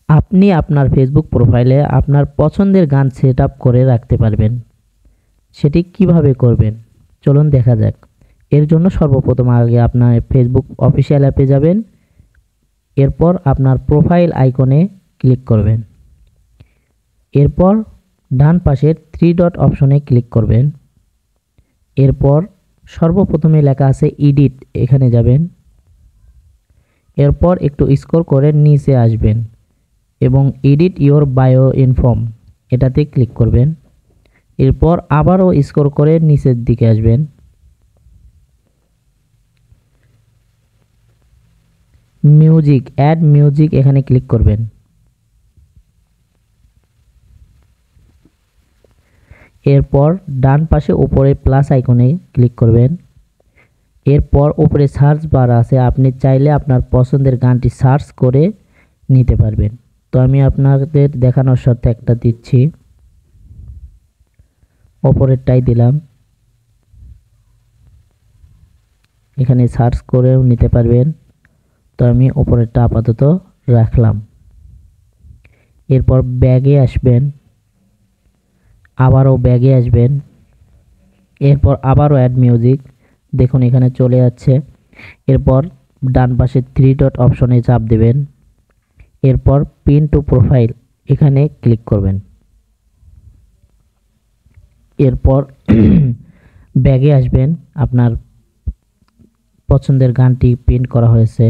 আপনি আপনার ফেসবুক প্রোফাইলে আপনার পছন্দের গান সেট আপ করে রাখতে পারবেন। সেটি কিভাবে করবেন চলুন দেখা যাক। এর জন্য সর্বপ্রথম আগে আপনার ফেসবুক অফিসিয়াল অ্যাপে যাবেন। এরপর আপনার প্রোফাইল আইকনে ক্লিক করবেন। এরপর ডান পাশের 3 ডট অপশনে ক্লিক করবেন। এরপর সর্বপ্রথমে লেখা আছে এডিট, এখানে যাবেন। এরপর একটু স্ক্রল করে নিচে আসবেন এবং এডিট ইওর বায়ো ইনফর্ম এটাতে ক্লিক করবেন। এরপর আবারও স্ক্রল করে নিচের দিকে আসবেন। মিউজিক, অ্যাড মিউজিক এখানে ক্লিক করবেন। এরপর ডান পাশে উপরে প্লাস আইকনে ক্লিক করবেন। এরপর উপরে সার্চ বার আছে, আপনি চাইলে আপনার পছন্দের গানটি সার্চ করে নিতে পারবেন। তো আমি আপনাদের দেখানোর স্বার্থে একটা দিচ্ছি, ওপরেরটাই দিলাম। এখানে সার্চ করেও নিতে পারবেন, তো আমি ওপরেরটা আপাতত রাখলাম। এরপর ব্যাগে আসবেন, আবারও ব্যাগে আসবেন। এরপর আবারও অ্যাড মিউজিক, দেখুন এখানে চলে যাচ্ছে। এরপর ডান পাশে 3 ডট অপশনে চাপ দেবেন। এরপর পিন টু প্রোফাইল এখানে ক্লিক করবেন। এরপর ব্যাগে আসবেন, আপনার পছন্দের গানটি পিন করা হয়েছে।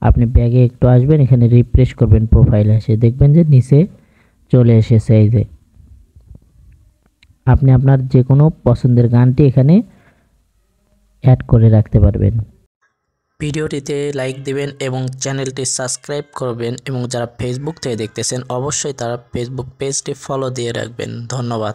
আপনি ব্যাগে একটু আসবেন, এখানে রিফ্রেশ করবেন, প্রোফাইলে এসে দেখবেন যে নিচে চলে এসেছে। এই যে আপনি আপনার যে কোনো পছন্দের গানটি এখানে অ্যাড করে রাখতে পারবেন। ভিডিওটিতে লাইক দিবেন এবং চ্যানেলটি সাবস্ক্রাইব করবেন এবং যারা ফেসবুক থেকে দেখতেছেন অবশ্যই তারা ফেসবুক পেজটি ফলো দিয়ে রাখবেন। ধন্যবাদ।